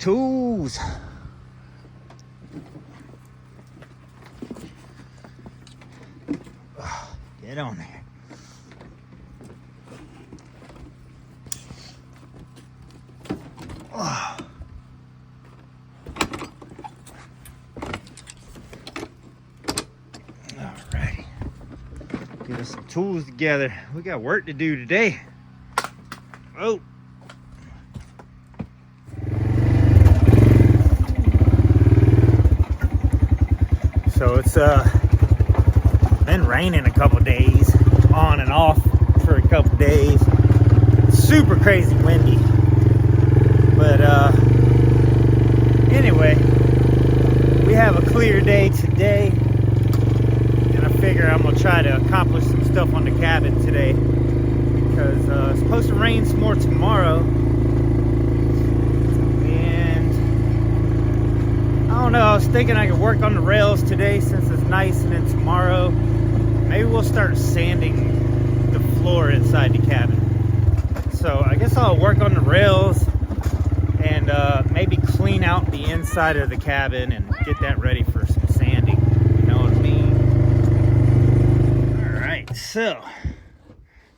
tools. Get on there. Oh. Alrighty. Get us some tools together. We got work to do today. Oh. So it's been raining a couple days, on and off for a couple days. Super crazy windy. But anyway, we have a clear day today, and I figure I'm gonna try to accomplish some stuff on the cabin today, because it's supposed to rain some more tomorrow. I don't know, I was thinking I could work on the rails today since it's nice, and then tomorrow maybe we'll start sanding the floor inside the cabin. So I guess I'll work on the rails and maybe clean out the inside of the cabin and get that ready for some sanding. You know what I mean? Alright, so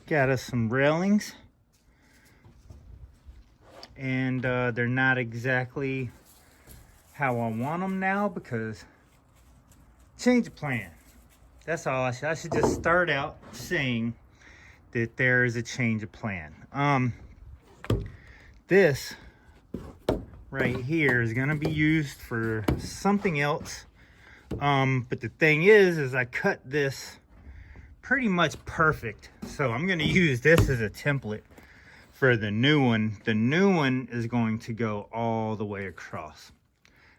got us some railings, and they're not exactly how I want them now, because change of plan. That's all I should just start out saying that there is a change of plan. This right here is gonna be used for something else. But the thing is I cut this pretty much perfect. So I'm gonna use this as a template for the new one. The new one is going to go all the way across.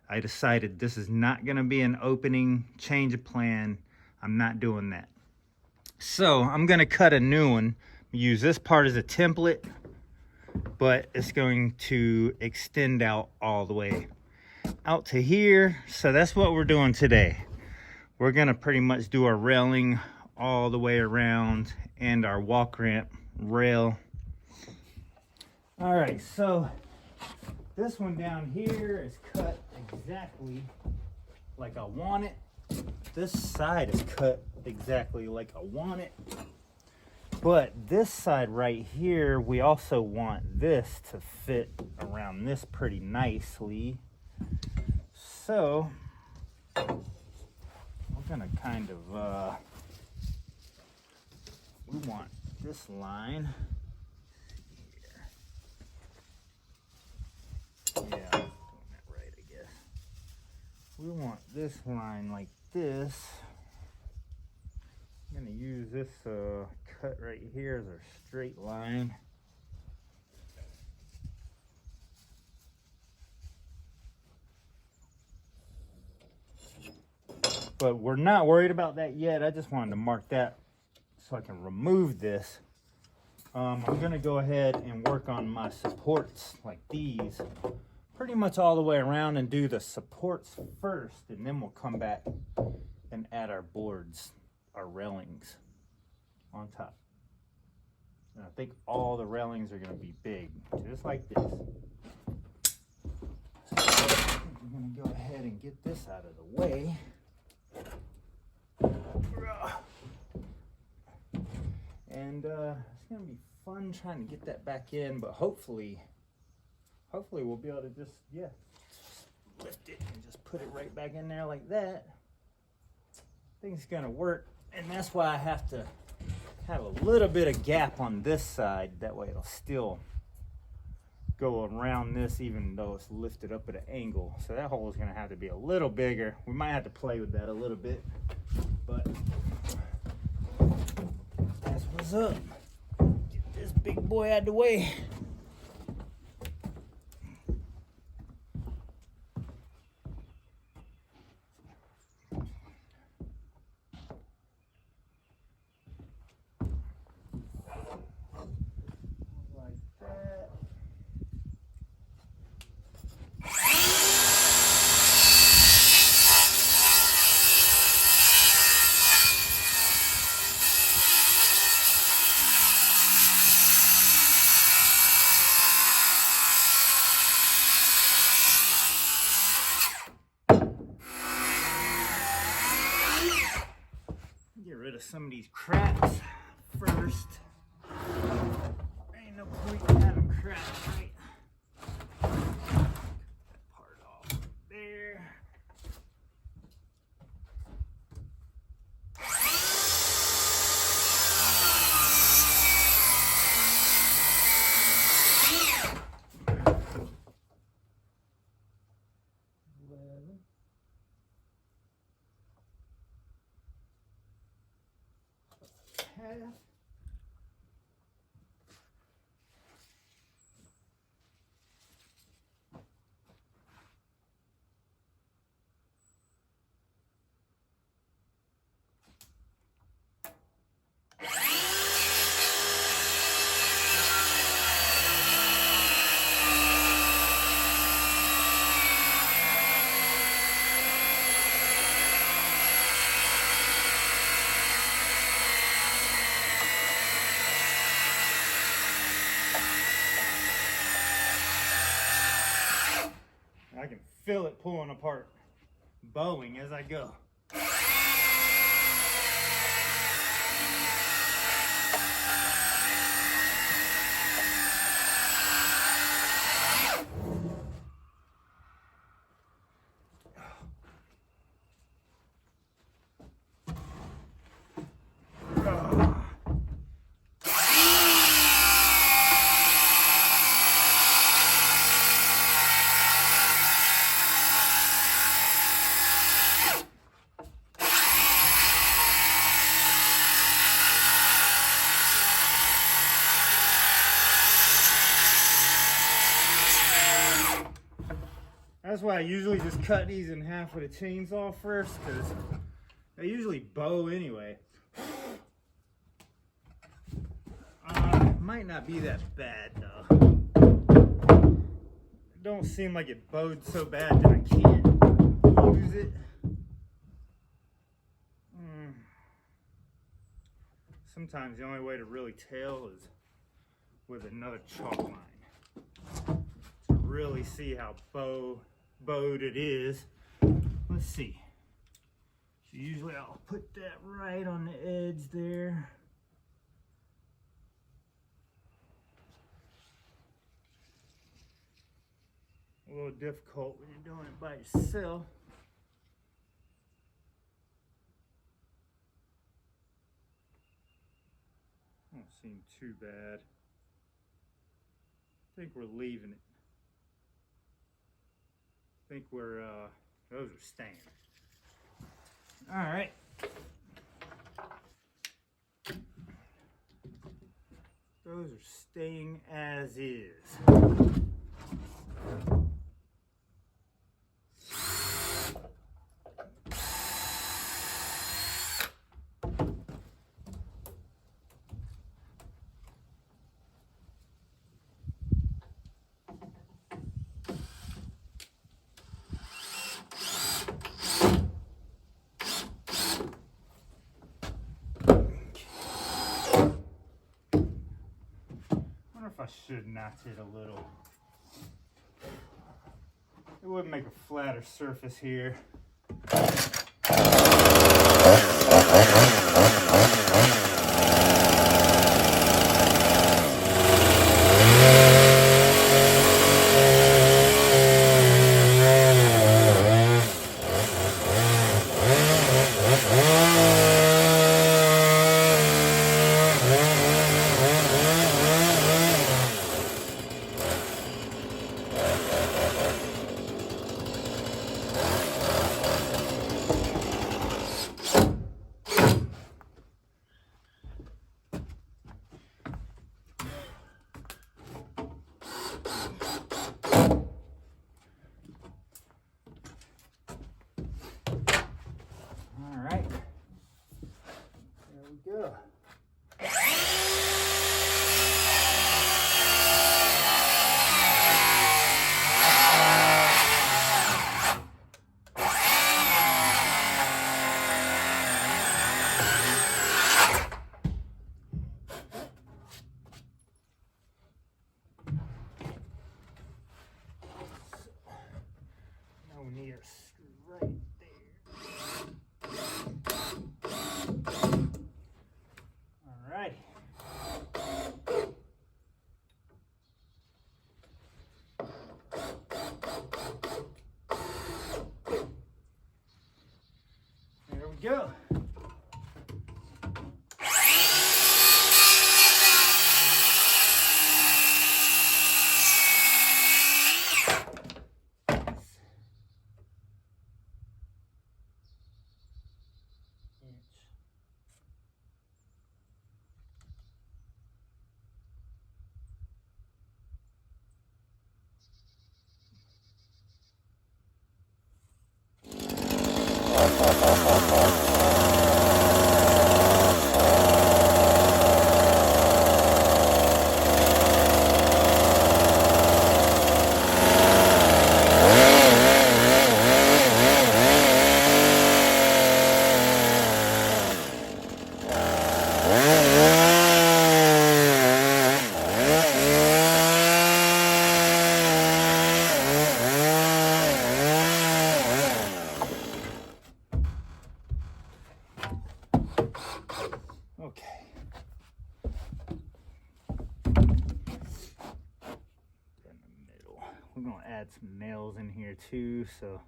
I decided this is not going to be an opening change of plan. I'm not doing that. So I'm going to cut a new one. Use this part as a template, but it's going to extend out all the way out to here. So that's what we're doing today. We're going to pretty much do our railing all the way around and our walk ramp rail. All right, so this one down here is cut exactly like I want it. This side is cut exactly like I want it. But this side right here, we also want this to fit around this pretty nicely. So we're gonna kind of, we want this line. Yeah, I'm doing that right, I guess. We want this line like this. I'm gonna use this cut right here as our straight line. But we're not worried about that yet. I just wanted to mark that so I can remove this. I'm gonna go ahead and work on my supports like these pretty much all the way around, and do the supports first, and then we'll come back and add our boards, our railings on top. And I think all the railings are gonna be big, just like this. So I'm gonna go ahead and get this out of the way. And it's gonna be fun trying to get that back in, but hopefully we'll be able to just lift it and just put it right back in there like that. I think it's gonna work, and that's why I have to have a little bit of gap on this side. That way it'll still go around this, even though it's lifted up at an angle. So that hole is gonna have to be a little bigger. We might have to play with that a little bit, but that's what's up. Get this big boy out of the way. Get rid of some of these cracks first. Ain't no point in having cracks, right? Cut that part off there. I can feel it pulling apart, bowing as I go. That's why I usually just cut these in half with a chainsaw first, because they usually bow anyway. Might not be that bad though. It don't seem like it bowed so bad that I can't use it. Sometimes the only way to really tell is with another chalk line to really see how bowed it is. Let's see. So usually I'll put that right on the edge there. A little difficult when you're doing it by yourself. Don't seem too bad. I think we're leaving it. I think we're, those are staying. All right. Those are staying as is. I should notch it a little. It would make a flatter surface here. Okay. In the middle. We're going to add some nails in here too, so.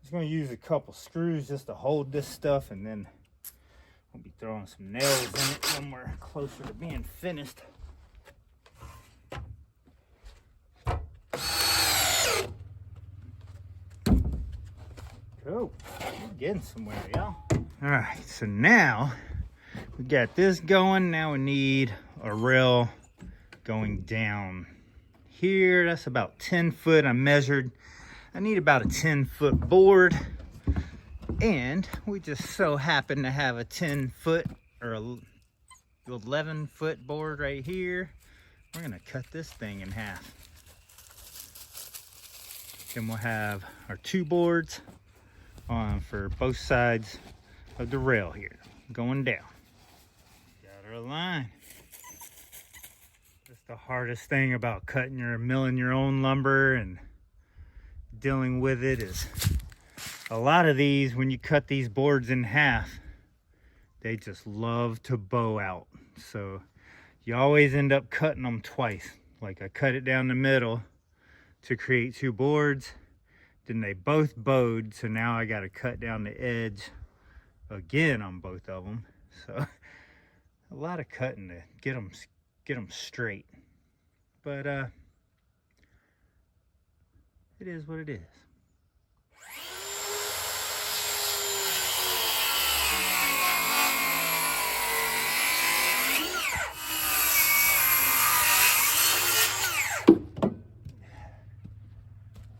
Just going to use a couple screws just to hold this stuff, and then we'll be throwing some nails in it when we're closer to being finished. Cool. We're getting somewhere, y'all. All right, so now we got this going. Now we need a rail going down here. That's about 10 foot. I measured. I need about a 10-foot board, and we just so happen to have a 10-foot or 11-foot board right here. We're gonna cut this thing in half. Then we'll have our 2 boards on for both sides of the rail here, going down. Got our line. That's the hardest thing about milling your own lumber and dealing with it is a lot of these, when you cut these boards in half, they just love to bow out. So you always end up cutting them twice. Like I cut it down the middle to create 2 boards, then they both bowed, so now I got to cut down the edge again on both of them. So a lot of cutting to get them straight. But it is what it is.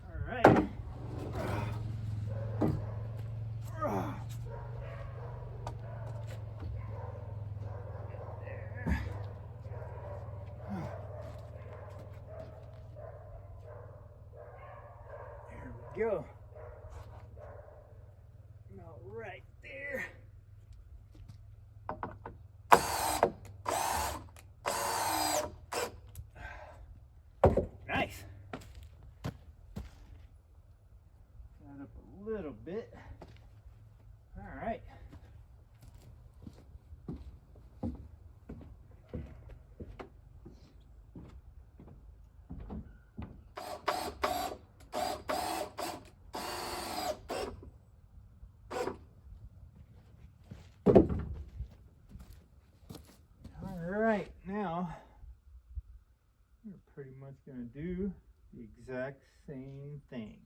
All right. Go. About right there. Nice. Got up a little bit. All right. Now we're pretty much going to do the exact same thing.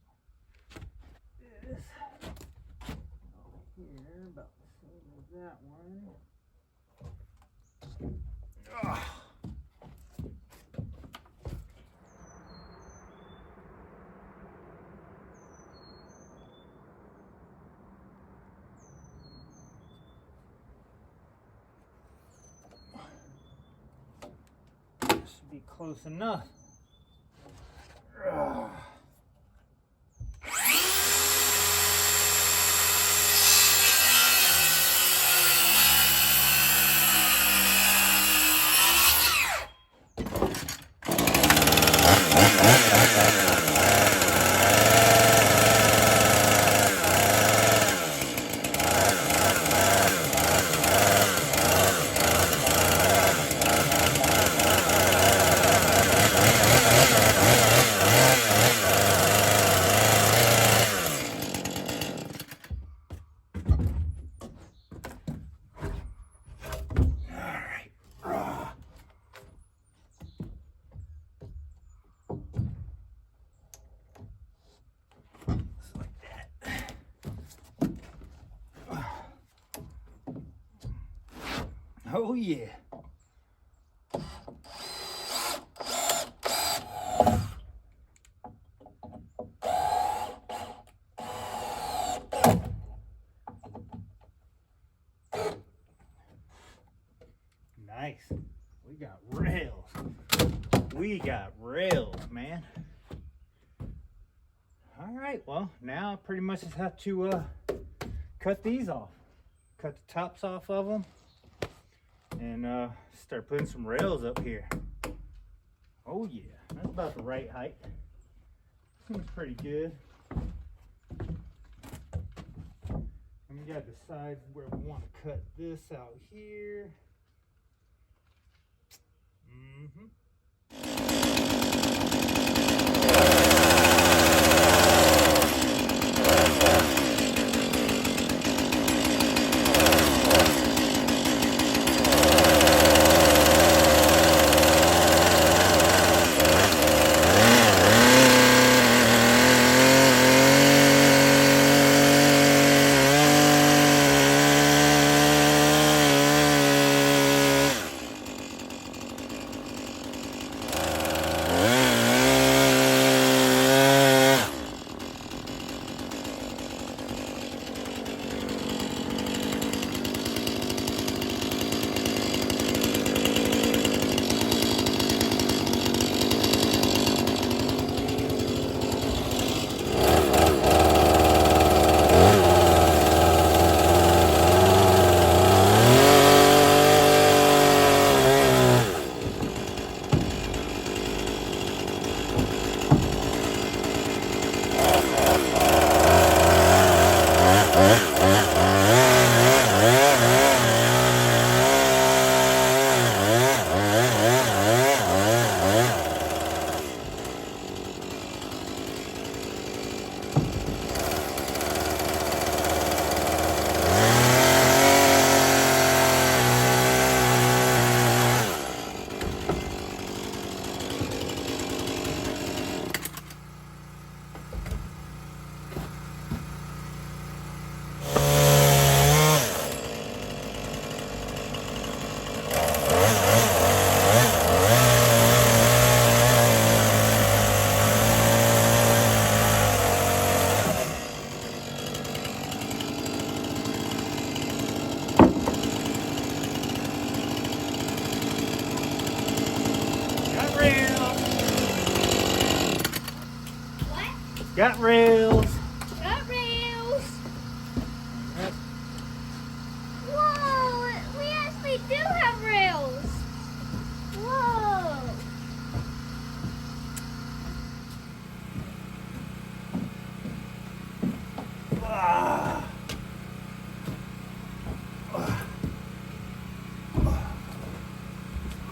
This over here, about the same as that one. Ugh. Be close enough. Ugh. Oh yeah. Nice. We got rails. We got rails, man. All right, well, now I pretty much just have to cut these off. Cut the tops off of them and start putting some rails up here. Oh yeah, that's about the right height. Seems pretty good. gotta decide where we want to cut this out here. Got rails. Got rails. Whoa, we actually do have rails. Whoa.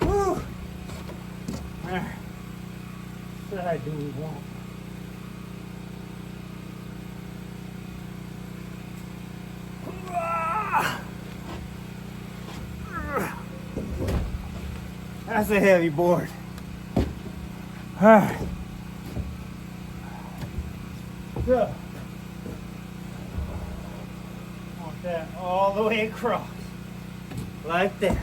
Woo. Alright. What side do we want? That's a heavy board. Alright. So, want that all the way across. Like that.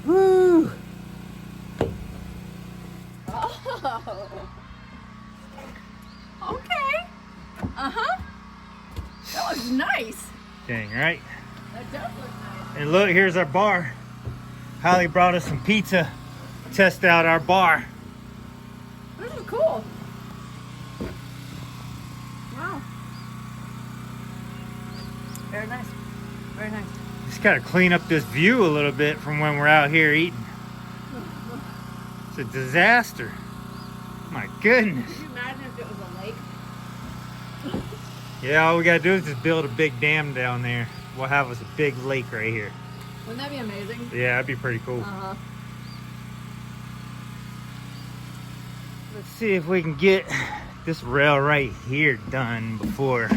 Woo! Oh. Okay. Uh-huh. That was nice. Dang, right? That does look nice. And look, here's our bar. Holly brought us some pizza. Test out our bar. This is cool. Wow. Very nice. Very nice. Just gotta clean up this view a little bit from when we're out here eating. It's a disaster. My goodness. Could you imagine if it was a lake? Yeah, all we gotta do is just build a big dam down there. We'll have us a big lake right here. Wouldn't that be amazing? Yeah, that'd be pretty cool. Uh-huh. Let's see if we can get this rail right here done before it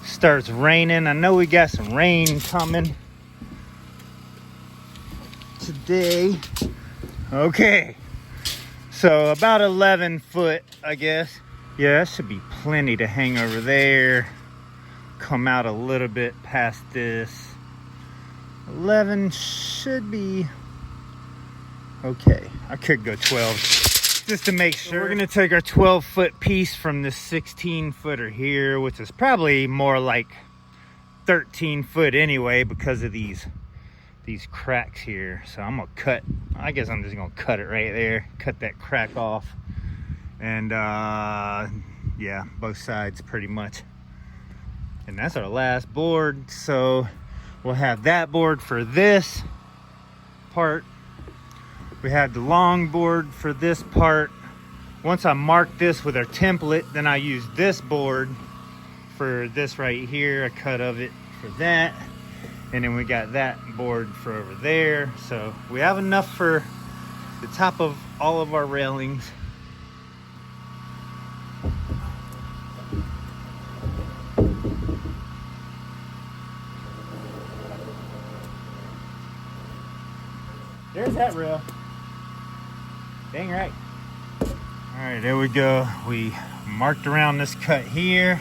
starts raining. I know we got some rain coming today. Okay, so about 11 foot, I guess. Yeah, that should be plenty to hang over there. Come out a little bit past this. 11 should be okay. I could go 12 just to make sure. So we're gonna take our 12-foot piece from this 16-footer here, which is probably more like 13 foot anyway because of these cracks here. So I'm gonna cut, I guess I'm just gonna cut it right there, cut that crack off. And yeah, both sides pretty much. And that's our last board. So we'll have that board for this part. We have the long board for this part. Once I mark this with our template, then I use this board for this right here, a cut of it for that. And then we got that board for over there. So we have enough for the top of all of our railings. There's that rail. Dang right. All right, there we go. We marked around this cut here.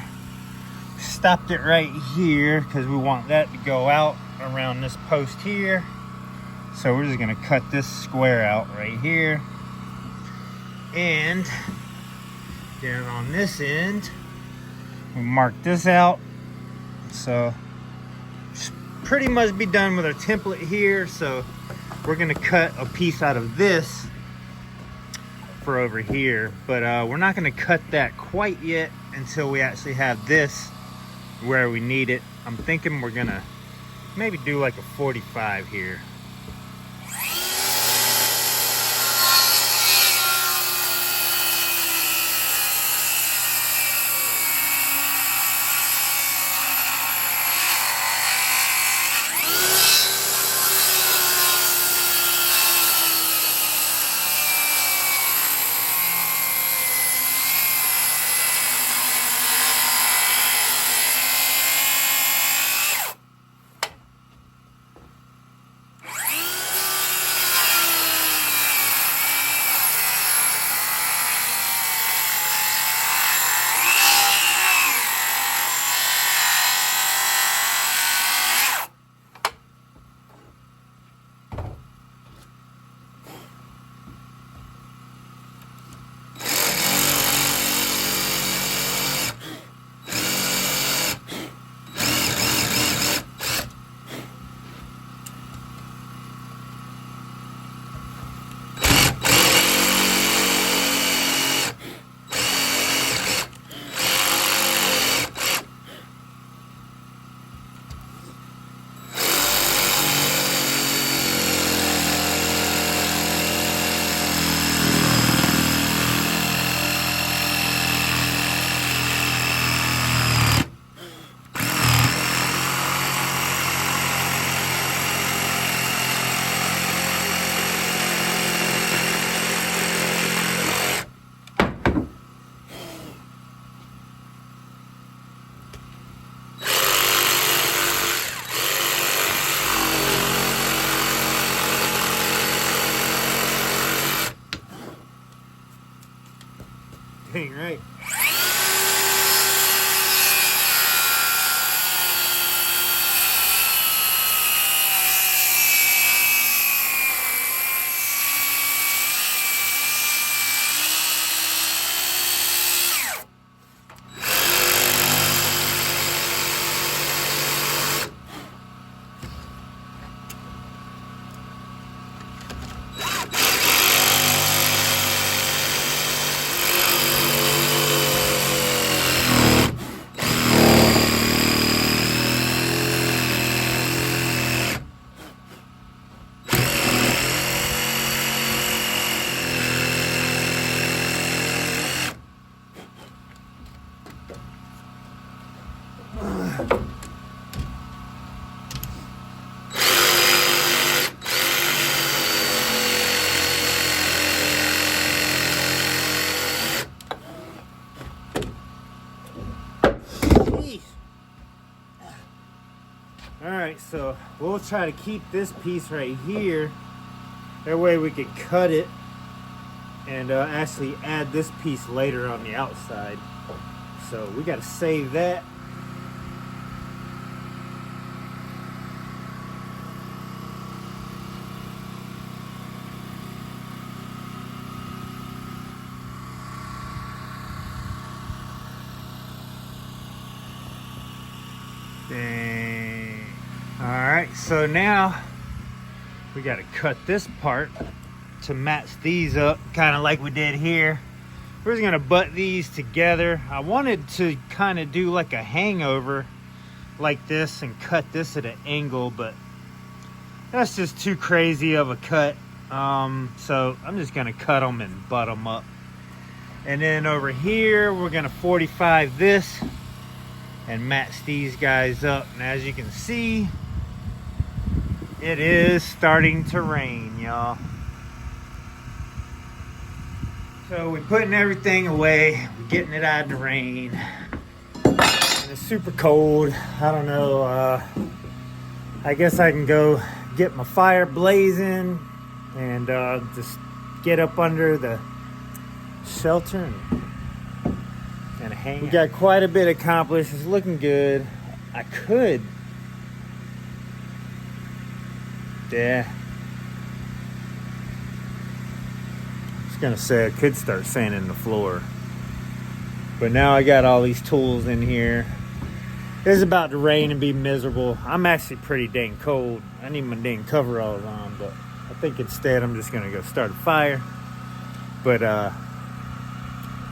Stopped it right here because we want that to go out around this post here. So we're just gonna cut this square out right here. And then on this end, we mark this out. So pretty much be done with our template here. So we're gonna cut a piece out of this for over here, but we're not gonna cut that quite yet until we actually have this where we need it. I'm thinking we're gonna maybe do like a 45 here. Dang right. Alright, so we'll try to keep this piece right here. That way we can cut it and actually add this piece later on the outside. So we got to save that. Dang. Alright, so now we got to cut this part to match these up, kind of like we did here. We're just going to butt these together. I wanted to kind of do like a hangover like this and cut this at an angle, but that's just too crazy of a cut. So I'm just going to cut them and butt them up. And then over here, we're going to 45 this. and match these guys up. And as you can see, it is starting to rain, y'all. So we're putting everything away, we're getting it out of the rain, and it's super cold. I don't know, I guess I can go get my fire blazing and just get up under the shelter and hang. We got quite a bit accomplished. It's looking good. I could, yeah, gonna say I could start sanding the floor, but now I got all these tools in here. It's about to rain and be miserable. I'm actually pretty dang cold. I need my dang coveralls on, but I think instead I'm just gonna go start a fire. But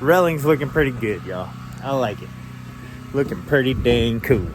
railing's looking pretty good, y'all. I like it. Looking pretty dang cool.